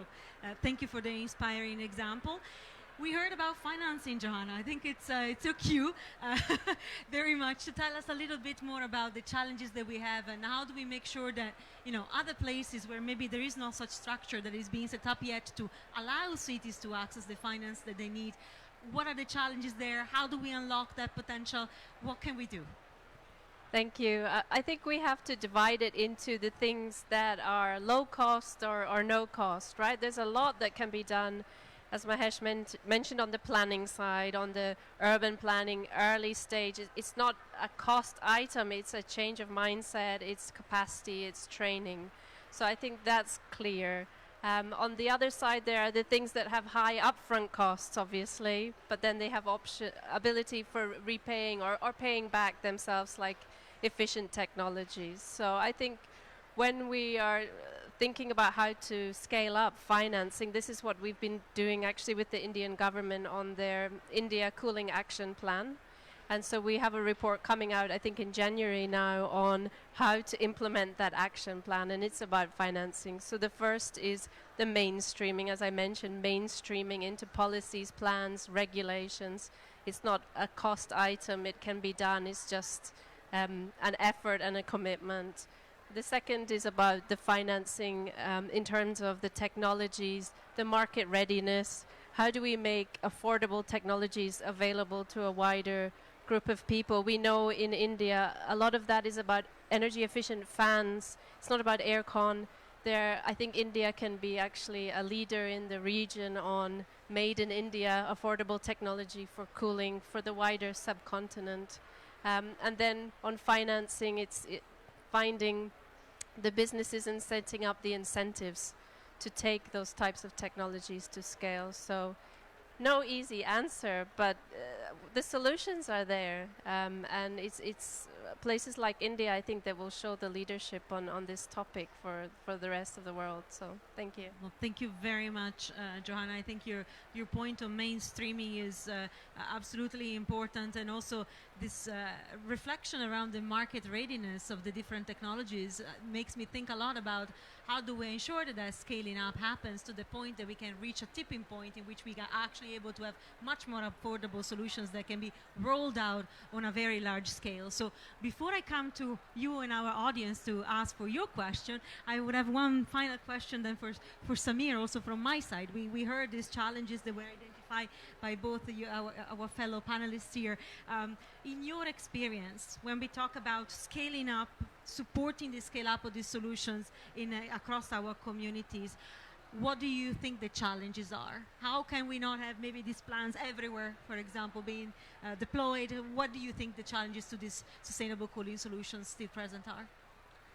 thank you for the inspiring example. We heard about financing, Johanna. I think it's a cue very much to tell us a little bit more about the challenges that we have and how do we make sure that, other places where maybe there is no such structure that is being set up yet to allow cities to access the finance that they need. What are the challenges there? How do we unlock that potential? What can we do? Thank you. I think we have to divide it into the things that are low cost or no cost, right? There's a lot that can be done, as Mahesh mentioned, on the planning side, on the urban planning early stage. It's not a cost item, it's a change of mindset, it's capacity, it's training. So I think that's clear. On the other side, there are the things that have high upfront costs, obviously, but then they have ability for repaying or paying back themselves, like efficient technologies. So I think when we are thinking about how to scale up financing, this is what we've been doing actually with the Indian government on their India Cooling Action Plan. And so we have a report coming out, I think in January now, on how to implement that action plan, and it's about financing. So the first is the mainstreaming, as I mentioned, mainstreaming into policies, plans, regulations. It's not a cost item, it can be done, it's just an effort and a commitment. The second is about the financing in terms of the technologies, the market readiness. How do we make affordable technologies available to a wider group of people? We know in India a lot of that is about energy efficient fans. It's not about aircon. I think India can be actually a leader in the region on made in India affordable technology for cooling for the wider subcontinent. And then on financing, it's finding the businesses and setting up the incentives to take those types of technologies to scale. So no easy answer, but the solutions are there. And it's places like India, I think, that will show the leadership on this topic for the rest of the world. So thank you. Well, thank you very much, Johanna. I think your point on mainstreaming is absolutely important, and also this reflection around the market readiness of the different technologies makes me think a lot about how do we ensure that scaling up happens to the point that we can reach a tipping point in which we are actually able to have much more affordable solutions that can be rolled out on a very large scale. So before I come to you and our audience to ask for your question, I would have one final question then for Samir, also from my side. We heard these challenges that were identified by both our fellow panelists here. In your experience, when we talk about scaling up, supporting the scale up of these solutions across our communities, what do you think the challenges are? How can we not have maybe these plans everywhere, for example, being deployed? What do you think the challenges to these sustainable cooling solutions still present are?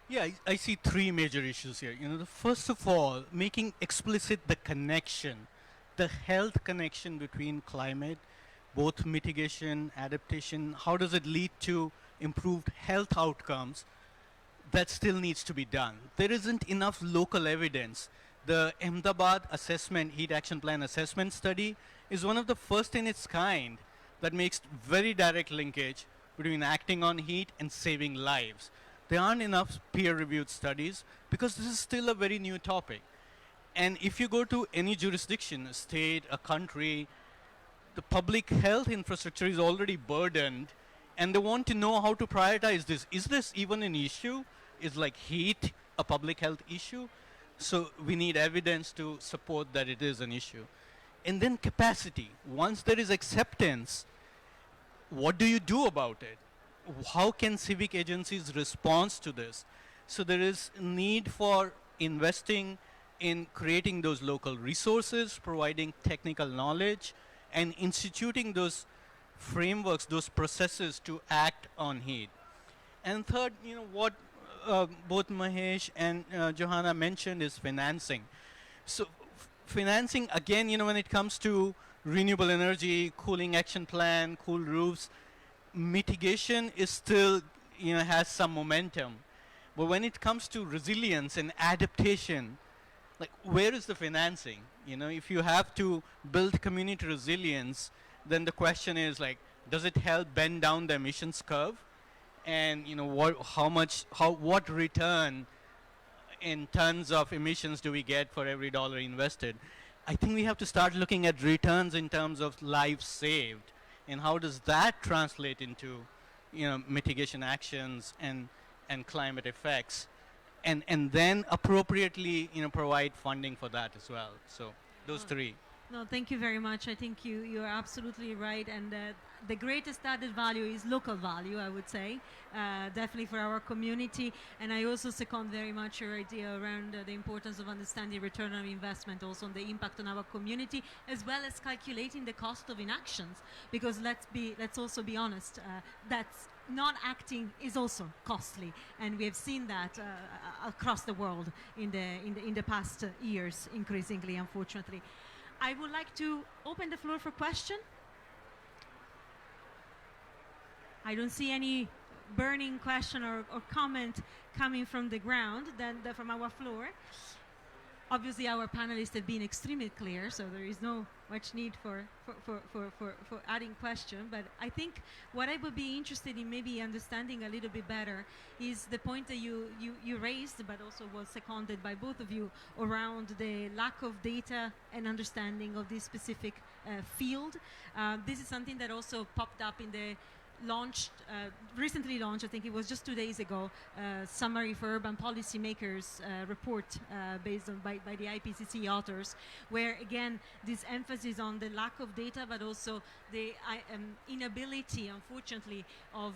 Yeah, I see three major issues here. The first of all, making explicit the connection, the health connection between climate, both mitigation, adaptation. How does it lead to improved health outcomes? That still needs to be done. There isn't enough local evidence. The Ahmedabad assessment, heat action plan assessment study is one of the first in its kind that makes very direct linkage between acting on heat and saving lives. There aren't enough peer-reviewed studies because this is still a very new topic. And if you go to any jurisdiction, a state, a country, the public health infrastructure is already burdened, and they want to know how to prioritize this. Is this even an issue? Is like heat a public health issue? So we need evidence to support that it is an issue. And then capacity. Once there is acceptance, what do you do about it? How can civic agencies respond to this? So there is need for investing in creating those local resources, providing technical knowledge, and instituting those frameworks, those processes to act on heat. And third, what both Mahesh and Johanna mentioned is financing. So financing, again, when it comes to renewable energy, cooling action plan, cool roofs, mitigation is still, has some momentum. But when it comes to resilience and adaptation, like where is the financing? If you have to build community resilience, then the question is like, does it help bend down the emissions curve? And what return in tons of emissions do we get for every dollar invested? I think we have to start looking at returns in terms of lives saved, and how does that translate into mitigation actions and climate effects, and then appropriately provide funding for that as well. So those three. No, thank you very much. I think you are absolutely right, and the greatest added value is local value, I would say, definitely for our community. And I also second very much your idea around the importance of understanding return on investment, also on the impact on our community, as well as calculating the cost of inactions. Because let's also be honest, that's not acting is also costly, and we have seen that across the world in the past years, increasingly, unfortunately. I would like to open the floor for question. I don't see any burning question or comment coming from the ground, from our floor. Obviously, our panelists have been extremely clear, so there is no much need for adding question. But I think what I would be interested in maybe understanding a little bit better is the point that you raised, but also was seconded by both of you, around the lack of data and understanding of this specific field. This is something that also popped up in the recently launched, I think it was just 2 days ago, Summary for Urban Policymakers report based on by the IPCC authors, where again this emphasis on the lack of data, but also the inability, unfortunately, of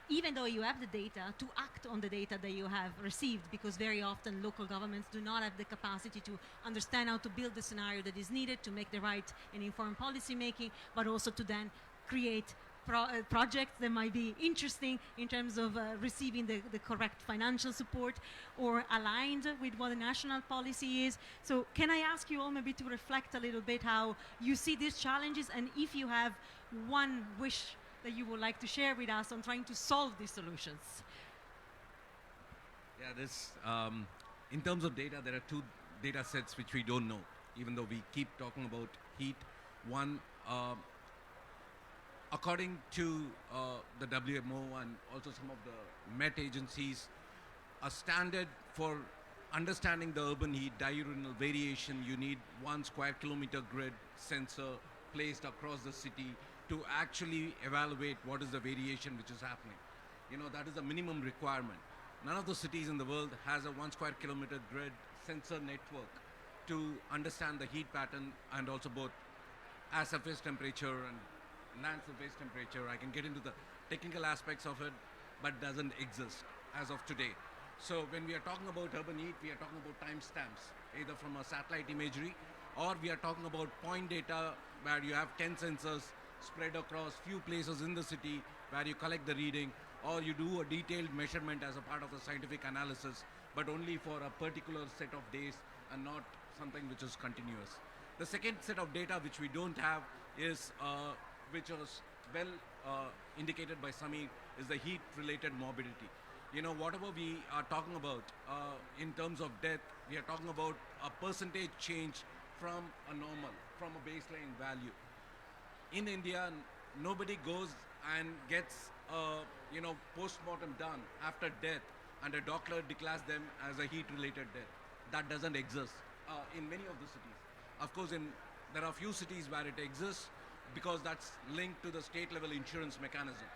even though you have the data, to act on the data that you have received, because very often local governments do not have the capacity to understand how to build the scenario that is needed to make the right and informed policy making, but also to then create projects that might be interesting in terms of receiving the correct financial support or aligned with what the national policy is. So can I ask you all maybe to reflect a little bit how you see these challenges, and if you have one wish that you would like to share with us on trying to solve these solutions? Yeah, in terms of data, there are two data sets which we don't know, even though we keep talking about heat. One, according to the WMO and also some of the Met agencies, a standard for understanding the urban heat diurnal variation, you need 1 square kilometer grid sensor placed across the city to actually evaluate what is the variation which is happening. That is a minimum requirement. None of the cities in the world has a 1 square kilometer grid sensor network to understand the heat pattern, and also both air surface temperature and land surface temperature. I can get into the technical aspects of it, but doesn't exist as of today. So when we are talking about urban heat, we are talking about timestamps, either from a satellite imagery, or we are talking about point data where you have 10 sensors spread across few places in the city where you collect the reading, or you do a detailed measurement as a part of a scientific analysis, but only for a particular set of days and not something which is continuous. The second set of data which we don't have is, which was well indicated by Samir, is the heat-related morbidity. You know, whatever we are talking about in terms of death, we are talking about a percentage change from a normal, from a baseline value. In India, nobody goes and gets post-mortem done after death and a doctor declares them as a heat-related death. That doesn't exist in many of the cities. Of course, there are few cities where it exists because that's linked to the state-level insurance mechanism.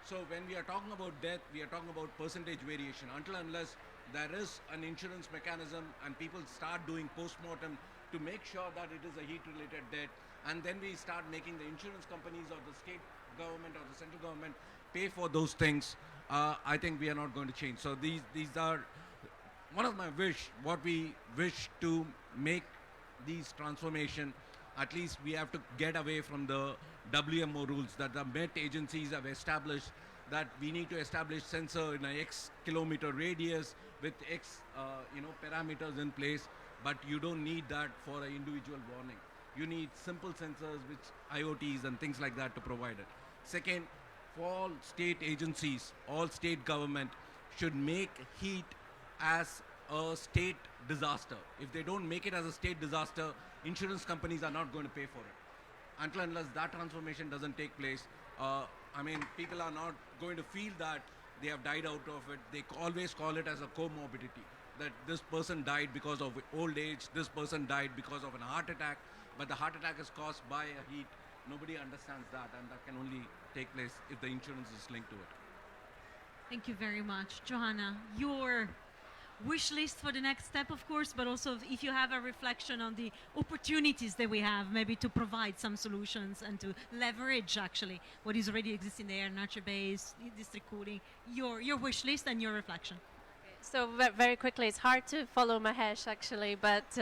So when we are talking about death, we are talking about percentage variation. Until unless there is an insurance mechanism and people start doing post-mortem to make sure that it is a heat-related death, and then we start making the insurance companies or the state government or the central government pay for those things, I think we are not going to change. So these are one of my wish, what we wish to make these transformation. At least we have to get away from the WMO rules that the Met agencies have established, that we need to establish sensor in an X kilometer radius with X parameters in place, but you don't need that for an individual warning. You need simple sensors which IoTs and things like that to provide it. Second, for all state agencies, all state government should make heat as a state disaster. If they don't make it as a state disaster, insurance companies are not going to pay for it. Until unless that transformation doesn't take place, people are not going to feel that they have died out of it. They always call it as a comorbidity, that this person died because of old age, this person died because of a heart attack, but the heart attack is caused by a heat. Nobody understands that, and that can only take place if the insurance is linked to it. Thank you very much. Johanna, your wish list for the next step, of course, but also if you have a reflection on the opportunities that we have, maybe to provide some solutions and to leverage actually what is already existing there, nature-based, district cooling, your wish list and your reflection. So very quickly, it's hard to follow Mahesh actually, but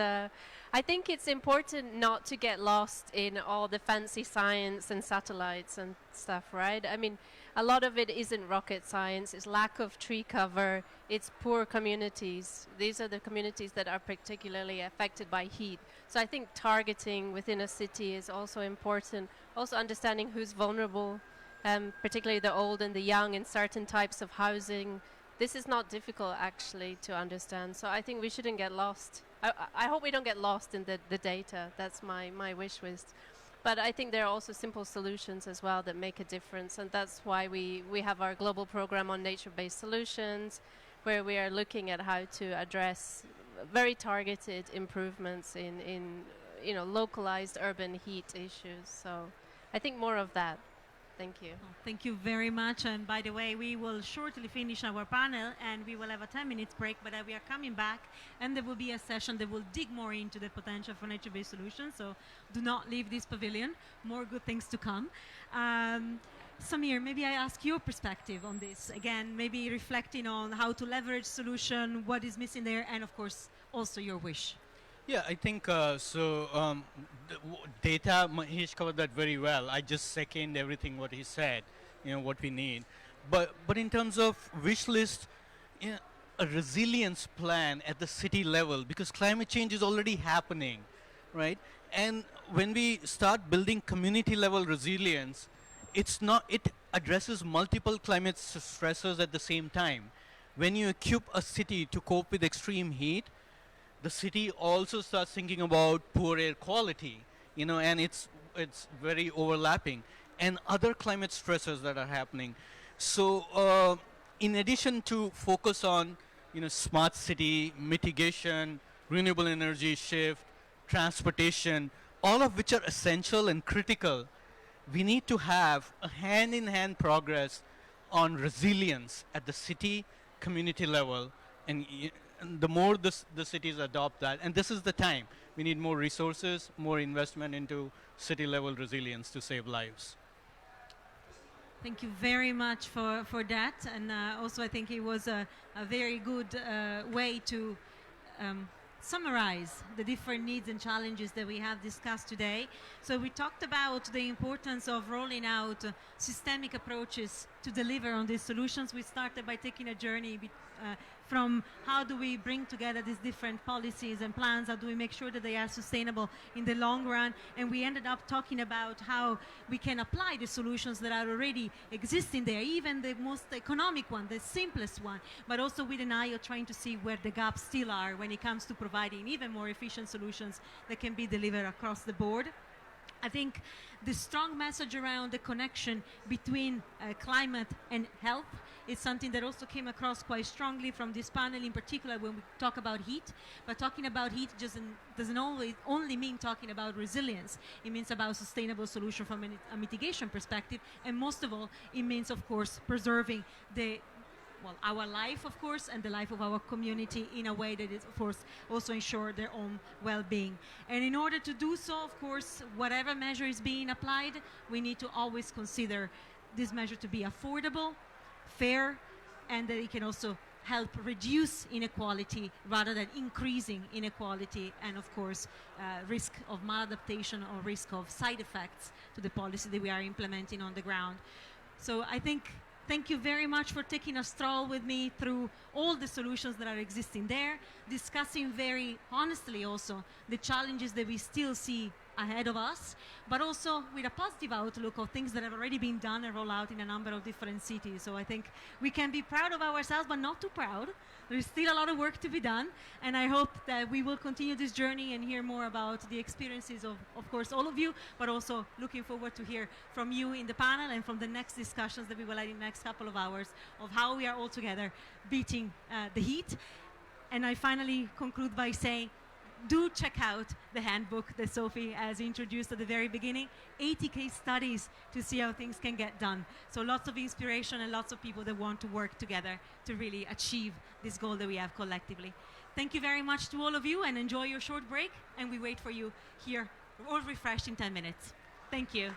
I think it's important not to get lost in all the fancy science and satellites and stuff, right? I mean, a lot of it isn't rocket science. It's lack of tree cover. It's poor communities. These are the communities that are particularly affected by heat. So I think targeting within a city is also important. Also understanding who's vulnerable, particularly the old and the young in certain types of housing. This is not difficult actually to understand. So I think we shouldn't get lost. I hope we don't get lost in the data. That's my wish list. But I think there are also simple solutions as well that make a difference. And that's why we have our global program on nature-based solutions, where we are looking at how to address very targeted improvements in localized urban heat issues. So I think more of that. Thank you. Thank you very much. And by the way, we will shortly finish our panel and we will have a 10-minute break, but we are coming back and there will be a session that will dig more into the potential for nature-based solutions. So do not leave this pavilion. More good things to come. Samir, maybe I ask your perspective on this. Again, maybe reflecting on how to leverage solution, what is missing there, and of course, also your wish. Yeah, I think data, Mahesh covered that very well. I just second everything what he said, what we need. But in terms of wish list, a resilience plan at the city level, because climate change is already happening, right? And when we start building community level resilience, it addresses multiple climate stressors at the same time. When you equip a city to cope with extreme heat, the city also starts thinking about poor air quality, and it's very overlapping, and other climate stressors that are happening. So in addition to focus on smart city, mitigation, renewable energy shift, transportation, all of which are essential and critical, we need to have a hand-in-hand progress on resilience at the city community level, and the more the cities adopt that, and this is the time, we need more resources, more investment into city level resilience to save lives. Thank you very much for that. And also, I think it was a very good way to summarize the different needs and challenges that we have discussed today. So we talked about the importance of rolling out systemic approaches to deliver on these solutions. We started by taking a journey from how do we bring together these different policies and plans, how do we make sure that they are sustainable in the long run, and we ended up talking about how we can apply the solutions that are already existing there, even the most economic one, the simplest one, but also with an eye of trying to see where the gaps still are when it comes to providing even more efficient solutions that can be delivered across the board. I think the strong message around the connection between climate and health is something that also came across quite strongly from this panel, in particular when we talk about heat. But talking about heat doesn't always only mean talking about resilience. It means about sustainable solution from a mitigation perspective, and most of all, it means, of course, preserving our life, of course, and the life of our community in a way that is, of course, also ensure their own well-being. And in order to do so, of course, whatever measure is being applied, we need to always consider this measure to be affordable, fair, and that it can also help reduce inequality rather than increasing inequality and, of course, risk of maladaptation or risk of side effects to the policy that we are implementing on the ground. So I think thank you very much for taking a stroll with me through all the solutions that are existing there, discussing very honestly also the challenges that we still see ahead of us, but also with a positive outlook of things that have already been done and rolled out in a number of different cities. So I think we can be proud of ourselves, but not too proud. There is still a lot of work to be done, and I hope that we will continue this journey and hear more about the experiences of course, all of you, but also looking forward to hear from you in the panel and from the next discussions that we will have in the next couple of hours of how we are all together beating the heat. And I finally conclude by saying, do check out the handbook that Sophie has introduced at the very beginning, 80 case studies to see how things can get done. So lots of inspiration and lots of people that want to work together to really achieve this goal that we have collectively. Thank you very much to all of you, and enjoy your short break, and we wait for you here, all refreshed in 10 minutes. Thank you.